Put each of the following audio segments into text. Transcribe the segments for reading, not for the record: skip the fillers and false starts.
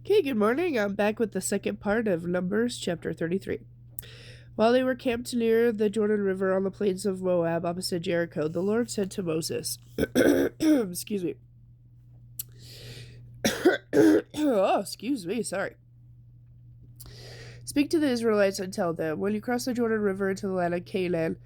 Okay, good morning. I'm back with the second part of Numbers chapter 33. While they were camped near the Jordan River on the plains of Moab opposite Jericho, the Lord said to Moses, excuse me. Oh, excuse me, sorry. Speak to the Israelites and tell them, when you cross the Jordan River into the land of Canaan,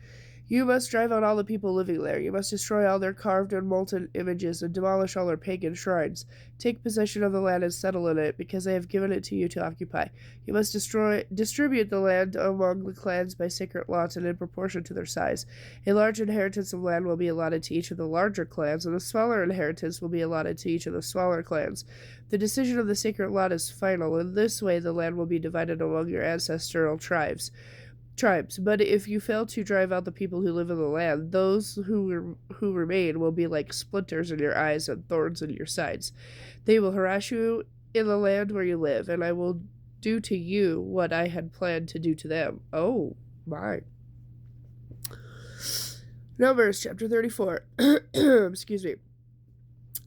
you must drive out all the people living there. You must destroy all their carved and molten images and demolish all their pagan shrines. Take possession of the land and settle in it, because I have given it to you to occupy. You must distribute the land among the clans by sacred lots and in proportion to their size. A large inheritance of land will be allotted to each of the larger clans, and a smaller inheritance will be allotted to each of the smaller clans. The decision of the sacred lot is final. In this way, the land will be divided among your ancestral tribes. But if you fail to drive out the people who live in the land, those who remain will be like splinters in your eyes and thorns in your sides. They will harass you in the land where you live, and I will do to you what I had planned to do to them. Oh, my. Numbers chapter 34. Excuse me.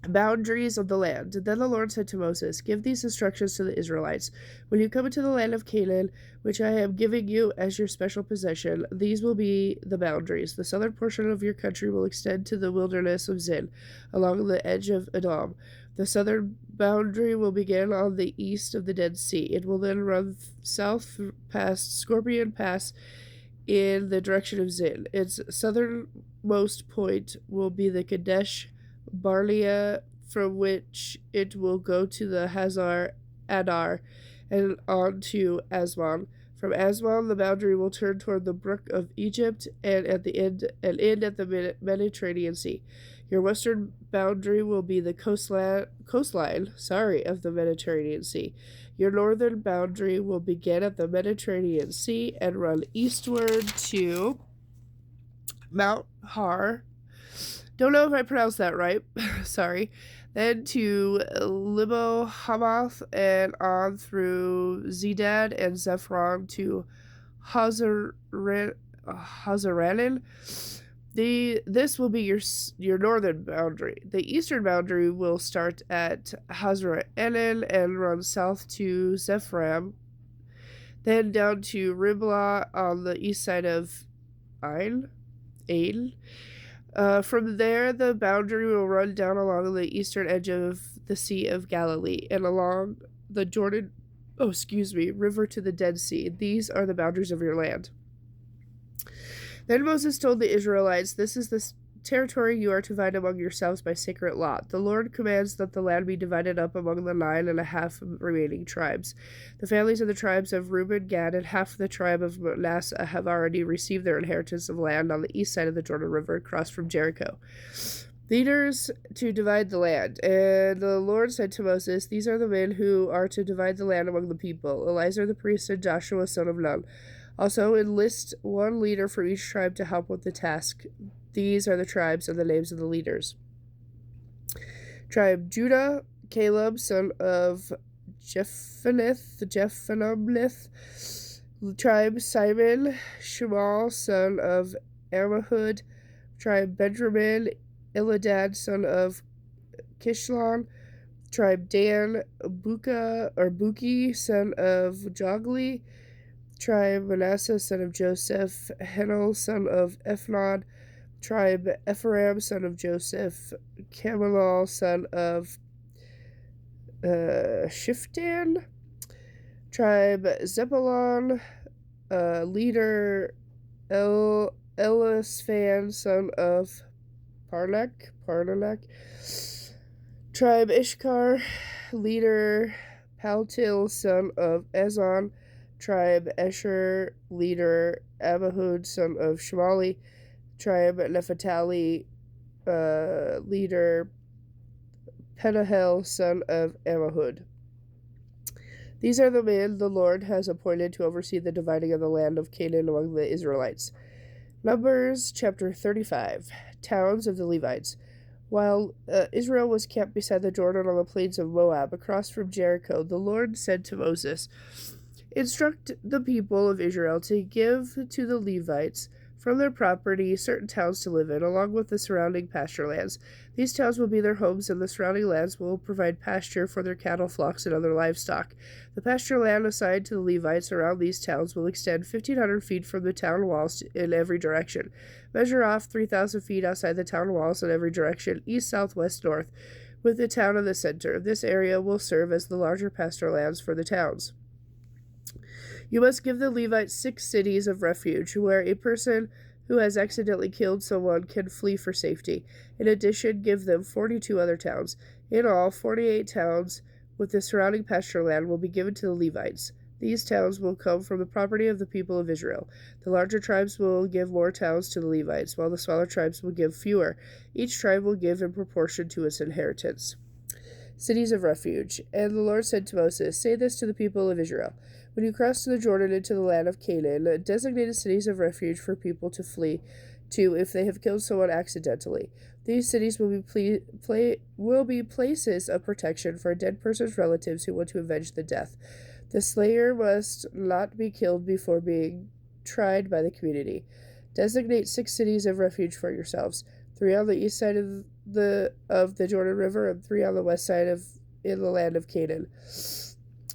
Boundaries of the land. Then the Lord said to Moses, give these instructions to the Israelites. When you come into the land of Canaan, which I am giving you as your special possession, these will be the boundaries. The southern portion of your country will extend to the wilderness of Zin, along the edge of Edom. The southern boundary will begin on the east of the Dead Sea. It will then run south past Scorpion Pass in the direction of Zin. Its southernmost point will be the Kadesh Barnea, from which it will go to the Hazar Adar and on to Aswan. From Aswan, the boundary will turn toward the brook of Egypt and end at the Mediterranean Sea. Your western boundary will be the coastline of the Mediterranean Sea. Your northern boundary will begin at the Mediterranean Sea and run eastward to Mount Har. Don't know if I pronounced that right. Sorry. Then to Libo Hamath and on through Zedad and Zephron to Hazaranan. This will be your northern boundary. The eastern boundary will start at Hazaranan and run south to Zephram, then down to Riblah on the east side of Ain. From there, the boundary will run down along the eastern edge of the Sea of Galilee and along the Jordan, River to the Dead Sea. These are the boundaries of your land. Then Moses told the Israelites, this is the territory you are to divide among yourselves by sacred lot. The Lord commands that the land be divided up among the 9.5 remaining tribes. The families of the tribes of Reuben, Gad, and half of the tribe of Manasseh have already received their inheritance of land on the east side of the Jordan River across from Jericho. Leaders to divide the land. And the Lord said to Moses, these are the men who are to divide the land among the people, Eleazar the priest and Joshua son of Nun. Also enlist one leader for each tribe to help with the task. These are the tribes and the names of the leaders. Tribe Judah, Caleb, son of Jephunneh. Tribe Simon, Shemal, son of Ammihud. Tribe Benjamin, Elidad, son of Kishlon. Tribe Dan, Buki, son of Jogli. Tribe Manasseh, son of Joseph. Henel, son of Ephnod. Tribe Ephraim, son of Joseph. Camelal, son of Shiftan. Tribe Zebulon, leader Elisaphan, son of Parnelek. Tribe Ishkar, leader Paltil, son of Ezon. Tribe Esher, leader Ammihud, son of Shemali. Tribe Nephtali, leader Pedahel, son of Ammihud. These are the men the Lord has appointed to oversee the dividing of the land of Canaan among the Israelites. Numbers chapter 35. Towns of the Levites. While Israel was camped beside the Jordan on the plains of Moab, across from Jericho, the Lord said to Moses, instruct the people of Israel to give to the Levites from their property certain towns to live in, along with the surrounding pasture lands. These towns will be their homes, and the surrounding lands will provide pasture for their cattle, flocks, and other livestock. The pasture land assigned to the Levites around these towns will extend 1,500 feet from the town walls in every direction. Measure off 3,000 feet outside the town walls in every direction, east, south, west, north, with the town in the center. This area will serve as the larger pasture lands for the towns. You must give the Levites 6 cities of refuge, where a person who has accidentally killed someone can flee for safety. In addition, give them 42 other towns. In all, 48 towns with the surrounding pasture land will be given to the Levites. These towns will come from the property of the people of Israel. The larger tribes will give more towns to the Levites, while the smaller tribes will give fewer. Each tribe will give in proportion to its inheritance. Cities of refuge. And the Lord said to Moses, "Say this to the people of Israel. When you cross the Jordan into the land of Canaan, designate cities of refuge for people to flee to if they have killed someone accidentally. These cities will be places of protection for a dead person's relatives who want to avenge the death. The slayer must not be killed before being tried by the community. Designate 6 cities of refuge for yourselves, 3 on the east side of the Jordan River and 3 on the west side in the land of Canaan.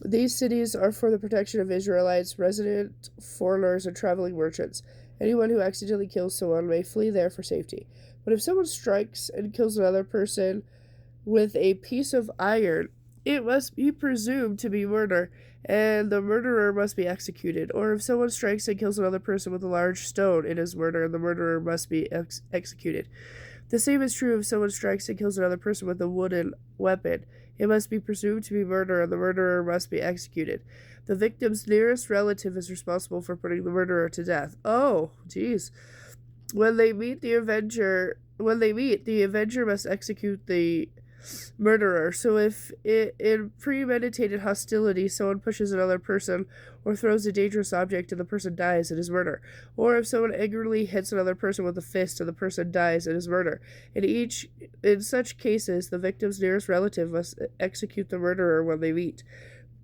These cities are for the protection of Israelites, resident foreigners, and traveling merchants. Anyone who accidentally kills someone may flee there for safety. But if someone strikes and kills another person with a piece of iron, it must be presumed to be murder, and the murderer must be executed. Or if someone strikes and kills another person with a large stone, it is murder, and the murderer must be executed. The same is true if someone strikes and kills another person with a wooden weapon. It must be presumed to be murder, and the murderer must be executed. The victim's nearest relative is responsible for putting the murderer to death. Oh, jeez. When they meet, the avenger must execute the murderer. So if in premeditated hostility someone pushes another person or throws a dangerous object and the person dies, it is murder. Or if someone angrily hits another person with a fist and the person dies, it is murder. In such cases, the victim's nearest relative must execute the murderer when they meet.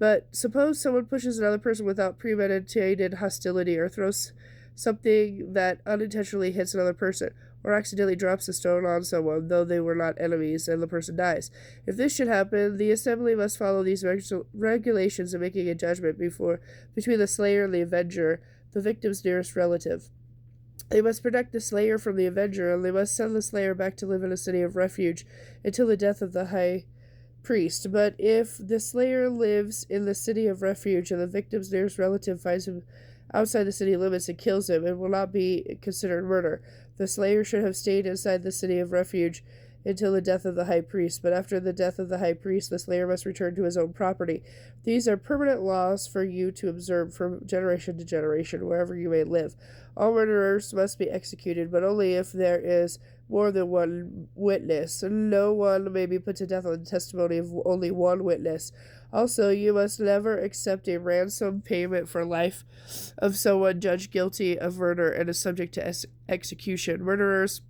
But suppose someone pushes another person without premeditated hostility or throws something that unintentionally hits another person, or accidentally drops a stone on someone, though they were not enemies, and the person dies. If this should happen, the assembly must follow these regulations in making a judgment between the slayer and the avenger, the victim's nearest relative. They must protect the slayer from the avenger, and they must send the slayer back to live in a city of refuge until the death of the high priest. But if the slayer lives in the city of refuge and the victim's nearest relative finds him outside the city limits and kills him, it will not be considered murder. The slayer should have stayed inside the city of refuge until the death of the high priest, but after the death of the high priest, the slayer must return to his own property. These are permanent laws for you to observe from generation to generation, wherever you may live. All murderers must be executed, but only if there is more than one witness. No one may be put to death on the testimony of only one witness. Also, you must never accept a ransom payment for life of someone judged guilty of murder and is subject to execution. Murderers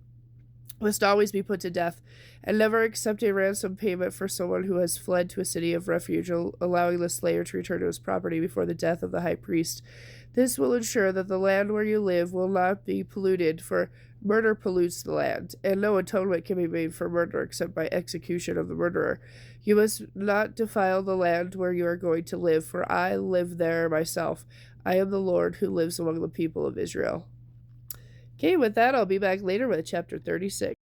must always be put to death, and never accept a ransom payment for someone who has fled to a city of refuge, allowing the slayer to return to his property before the death of the high priest. This will ensure that the land where you live will not be polluted, for murder pollutes the land, and no atonement can be made for murder except by execution of the murderer. You must not defile the land where you are going to live, for I live there myself. I am the Lord who lives among the people of Israel." Okay, with that, I'll be back later with chapter 36.